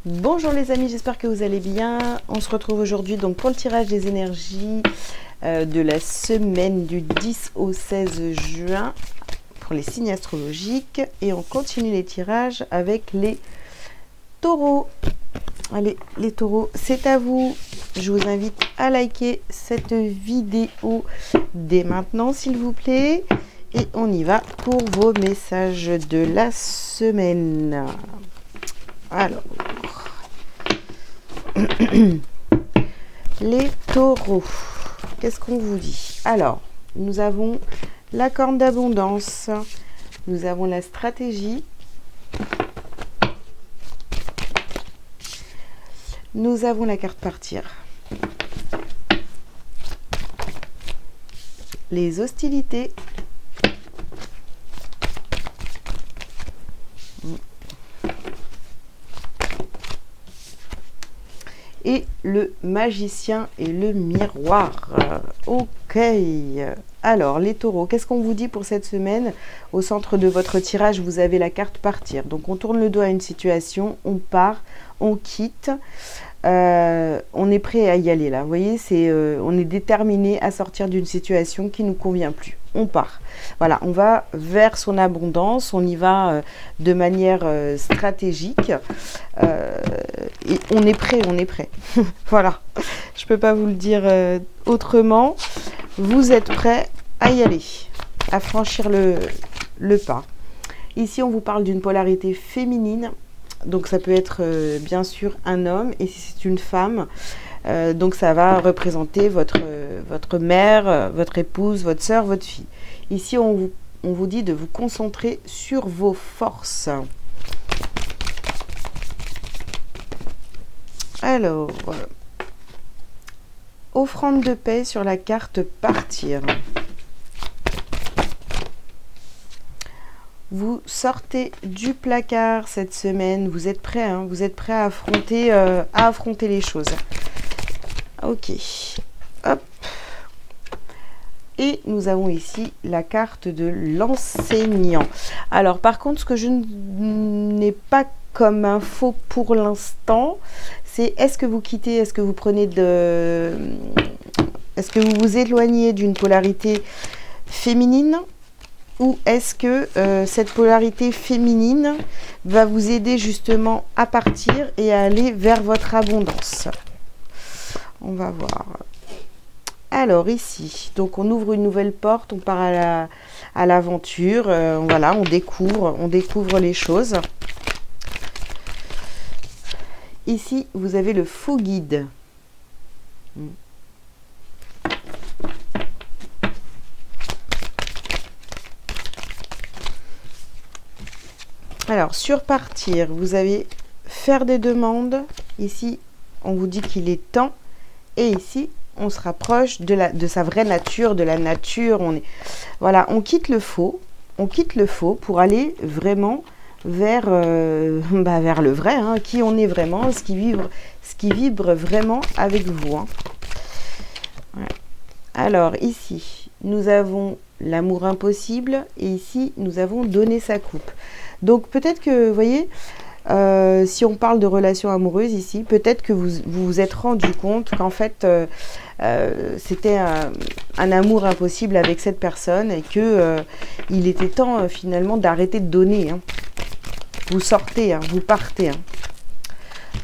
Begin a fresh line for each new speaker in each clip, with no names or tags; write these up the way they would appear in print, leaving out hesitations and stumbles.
Bonjour les amis, j'espère que vous allez bien. On se retrouve aujourd'hui donc pour le tirage des énergies de la semaine du 10 au 16 juin pour les signes astrologiques. Et on continue les tirages avec les taureaux. Allez, les taureaux, c'est à vous. Je vous invite à liker cette vidéo dès maintenant, s'il vous plaît. Et on y va pour vos messages de la semaine. Alors, les taureaux, qu'est-ce qu'on vous dit? Alors, nous avons la corne d'abondance, nous avons la stratégie, nous avons la carte partir, les hostilités, et le magicien et le miroir. Ok. Alors, les taureaux, qu'est-ce qu'on vous dit pour cette semaine? Au centre de votre tirage, vous avez la carte partir. Donc, on tourne le dos à une situation, on part, on quitte. On est prêt à y aller là. Vous voyez, on est déterminé à sortir d'une situation qui ne nous convient plus. On part. Voilà, on va vers son abondance, on y va de manière stratégique. Et on est prêt, on est prêt. Voilà, je ne peux pas vous le dire autrement. Vous êtes prêt à y aller, à franchir le pas. Ici, on vous parle d'une polarité féminine. Donc, ça peut être bien sûr un homme. Et si c'est une femme, donc ça va représenter votre mère, votre épouse, votre sœur, votre fille. Ici, on vous dit de vous concentrer sur vos forces. Alors, offrande de paix sur la carte partir. Vous sortez du placard cette semaine, vous êtes prêts, hein, vous êtes prêts à affronter les choses. Ok, hop. Et nous avons ici la carte de l'enseignant. Alors, par contre, ce que je n'ai pas comme info pour l'instant, c'est est-ce que vous quittez, est-ce que vous prenez est-ce que vous vous éloignez d'une polarité féminine, ou est-ce que cette polarité féminine va vous aider justement à partir et à aller vers votre abondance? On va voir. Alors ici, donc on ouvre une nouvelle porte, on part à l'aventure, voilà, on découvre les choses. Ici, vous avez le faux guide. Alors, sur partir, vous avez faire des demandes. Ici, on vous dit qu'il est temps. Et ici, on se rapproche de sa vraie nature, de la nature. Voilà, on quitte le faux. On quitte le faux pour aller vraiment vers le vrai, hein, qui on est vraiment, ce qui vibre vraiment avec vous. Hein. Voilà. Alors, ici, nous avons l'amour impossible. Et ici, nous avons donné sa coupe. Donc peut-être que, vous voyez, si on parle de relations amoureuses ici, peut-être que vous vous êtes rendu compte qu'en fait, c'était un amour impossible avec cette personne et que il était temps finalement d'arrêter de donner. Hein. Vous sortez, hein, vous partez. Hein.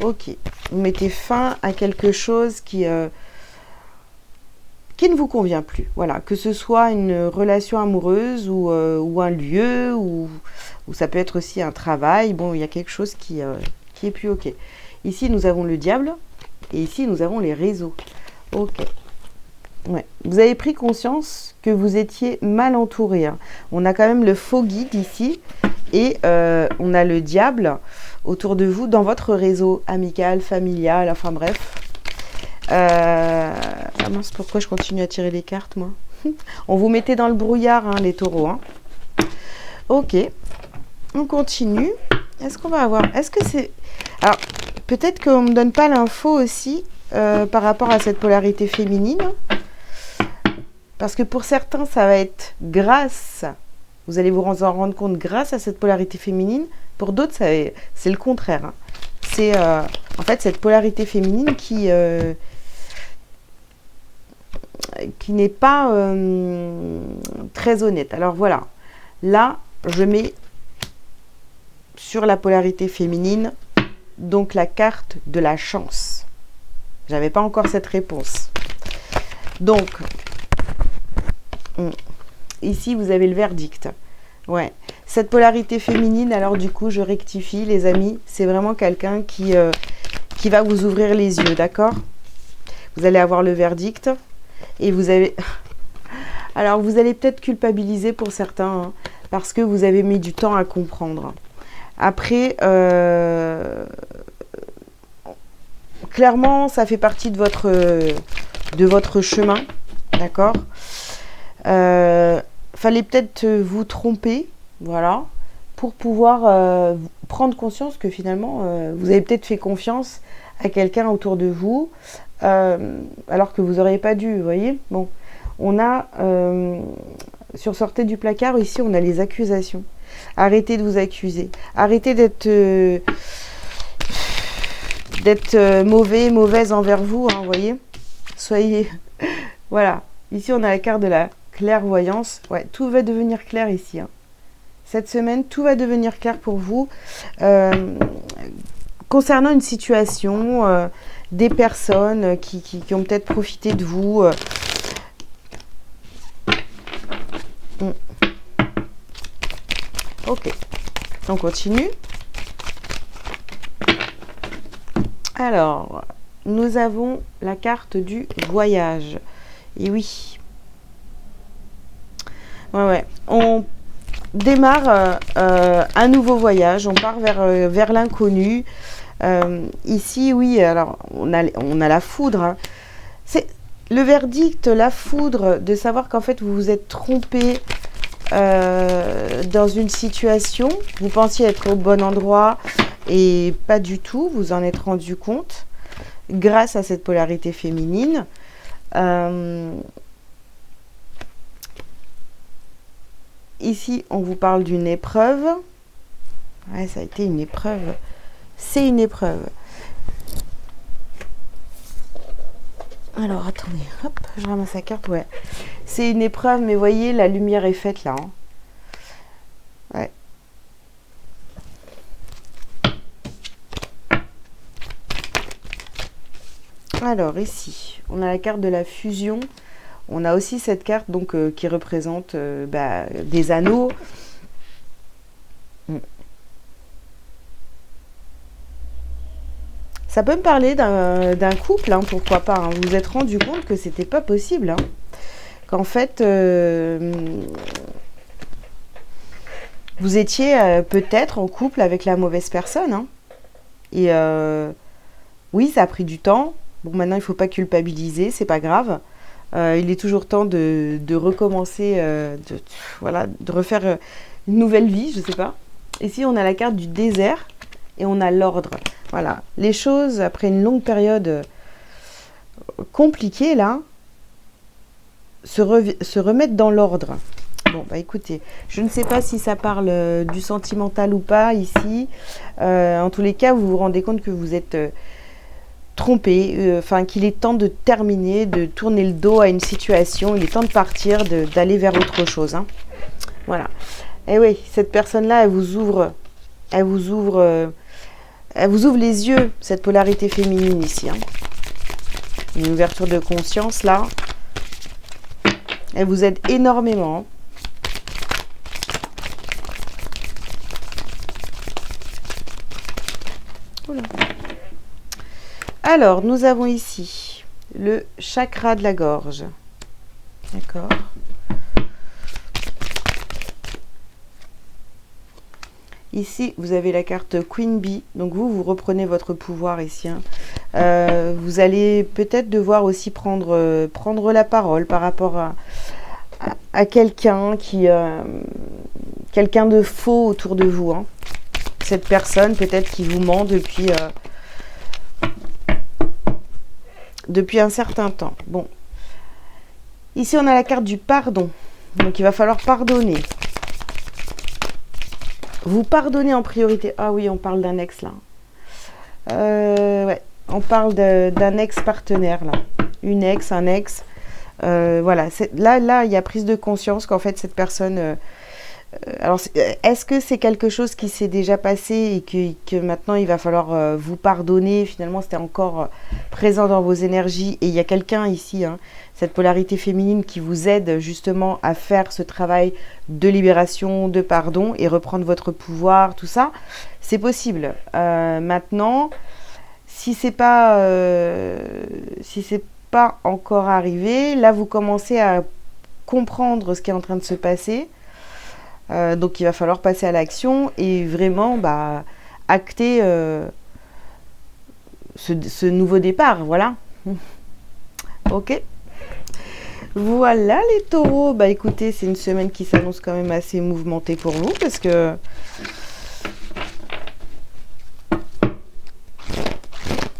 Ok, vous mettez fin à quelque chose qui ne vous convient plus. Voilà, que ce soit une relation amoureuse ou un lieu ou ça peut être aussi un travail. Bon, il y a quelque chose qui est plus ok. Ici, nous avons le diable et ici, nous avons les réseaux. Ok. Ouais. Vous avez pris conscience que vous étiez mal entouré. Hein. On a quand même le faux guide ici et on a le diable autour de vous dans votre réseau amical, familial, enfin bref. Ah mince, pourquoi je continue à tirer les cartes, moi? On vous mettait dans le brouillard, hein, les taureaux. Hein. Ok. On continue. Est-ce qu'on va avoir... Est-ce que c'est... Alors, peut-être qu'on ne me donne pas l'info aussi par rapport à cette polarité féminine. Parce que pour certains, ça va être grâce... Vous allez vous en rendre compte grâce à cette polarité féminine. Pour d'autres, c'est le contraire. Hein. c'est en fait cette polarité féminine qui n'est pas très honnête. Alors voilà, là, je mets sur la polarité féminine, donc la carte de la chance. J'avais pas encore cette réponse. Donc, ici, vous avez le verdict. Ouais. Cette polarité féminine, alors du coup, je rectifie, les amis. C'est vraiment quelqu'un qui va vous ouvrir les yeux, d'accord? Vous allez avoir le verdict. Et vous avez... Alors, vous allez peut-être culpabiliser pour certains, hein, parce que vous avez mis du temps à comprendre. Après, clairement, ça fait partie de votre chemin, d'accord? Fallait peut-être vous tromper, voilà, pour pouvoir prendre conscience que finalement, vous avez peut-être fait confiance à quelqu'un autour de vous, alors que vous n'auriez pas dû, vous voyez? Bon, on a, sur Sortez du placard, ici, on a les accusations. Arrêtez de vous accuser. Arrêtez d'être mauvaise envers vous, hein, vous voyez? Soyez... Voilà. Ici, on a la carte de la clairvoyance. Ouais, tout va devenir clair ici, hein. Cette semaine, tout va devenir clair pour vous. Concernant une situation, des personnes qui ont peut-être profité de vous. Ok, on continue. Alors, nous avons la carte du voyage. Et oui. Ouais. On démarre un nouveau voyage. On part vers l'inconnu. Ici, oui, alors, on a la foudre. Hein. C'est le verdict, la foudre, de savoir qu'en fait, vous vous êtes trompé dans une situation. Vous pensiez être au bon endroit et pas du tout. Vous en êtes rendu compte grâce à cette polarité féminine. Ici, on vous parle d'une épreuve. Ouais, ça a été une épreuve. C'est une épreuve. Alors, attendez. Hop, je ramasse la carte. Ouais. C'est une épreuve, mais voyez, la lumière est faite là. Hein. Ouais. Alors, ici, on a la carte de la fusion. On a aussi cette carte donc, qui représente des anneaux. Ça peut me parler d'un couple, hein, pourquoi pas. Hein. Vous vous êtes rendu compte que c'était pas possible. Hein. Qu'en fait, vous étiez peut-être en couple avec la mauvaise personne. Hein. Et oui, ça a pris du temps. Bon, maintenant, il ne faut pas culpabiliser, c'est pas grave. Il est toujours temps de recommencer, de refaire une nouvelle vie, je ne sais pas. Ici, on a la carte du désert et on a l'ordre. Voilà, les choses, après une longue période compliquée, là, se remettent dans l'ordre. Bon, bah écoutez, je ne sais pas si ça parle du sentimental ou pas, ici. En tous les cas, vous vous rendez compte que vous êtes trompé, qu'il est temps de terminer, de tourner le dos à une situation, il est temps de partir, d'aller vers autre chose. Hein. Voilà. Et oui, cette personne-là, elle vous ouvre les yeux, cette polarité féminine ici. Hein. Une ouverture de conscience, là. Elle vous aide énormément. Oula. Alors, nous avons ici le chakra de la gorge. D'accord. Ici, vous avez la carte Queen Bee. Donc, vous reprenez votre pouvoir ici. Hein. Vous allez peut-être devoir aussi prendre la parole par rapport à quelqu'un quelqu'un de faux autour de vous. Hein. Cette personne, peut-être, qui vous ment depuis un certain temps. Bon. Ici, on a la carte du pardon. Donc, il va falloir pardonner. Vous pardonnez en priorité. Ah oui, on parle d'un ex là. Ouais, on parle d'un ex-partenaire, là. Une ex, un ex. Voilà, là, il y a prise de conscience qu'en fait, cette personne... alors, est-ce que c'est quelque chose qui s'est déjà passé et que maintenant, il va falloir vous pardonner? Finalement, c'était encore présent dans vos énergies. Et il y a quelqu'un ici, hein, cette polarité féminine qui vous aide justement à faire ce travail de libération, de pardon et reprendre votre pouvoir, tout ça. C'est possible. Maintenant, si c'est pas encore arrivé, là, vous commencez à comprendre ce qui est en train de se passer. Donc il va falloir passer à l'action et vraiment acter ce nouveau départ, voilà. Ok. Voilà les taureaux. Bah écoutez, c'est une semaine qui s'annonce quand même assez mouvementée pour vous parce que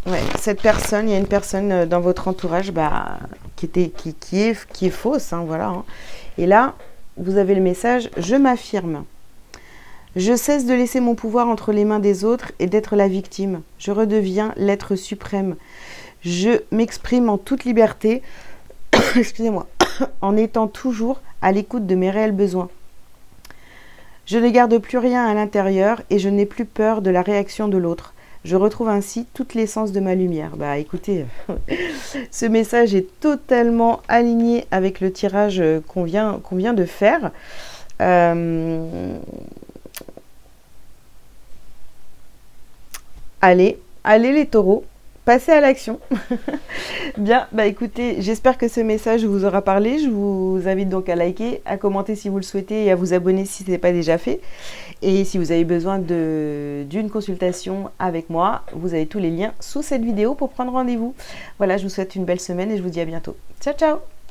ouais, il y a une personne dans votre entourage qui est fausse, hein, voilà. Hein. Et là, vous avez le message, je m'affirme. Je cesse de laisser mon pouvoir entre les mains des autres et d'être la victime. Je redeviens l'être suprême. Je m'exprime en toute liberté, excusez-moi, en étant toujours à l'écoute de mes réels besoins. Je ne garde plus rien à l'intérieur et je n'ai plus peur de la réaction de l'autre. Je retrouve ainsi toute l'essence de ma lumière. Bah écoutez, ce message est totalement aligné avec le tirage qu'on vient de faire. Allez les taureaux, passez à l'action. Bien, bah écoutez, j'espère que ce message vous aura parlé. Je vous invite donc à liker, à commenter si vous le souhaitez et à vous abonner si ce n'est pas déjà fait. Et si vous avez besoin d'une consultation avec moi, vous avez tous les liens sous cette vidéo pour prendre rendez-vous. Voilà, je vous souhaite une belle semaine et je vous dis à bientôt. Ciao, ciao!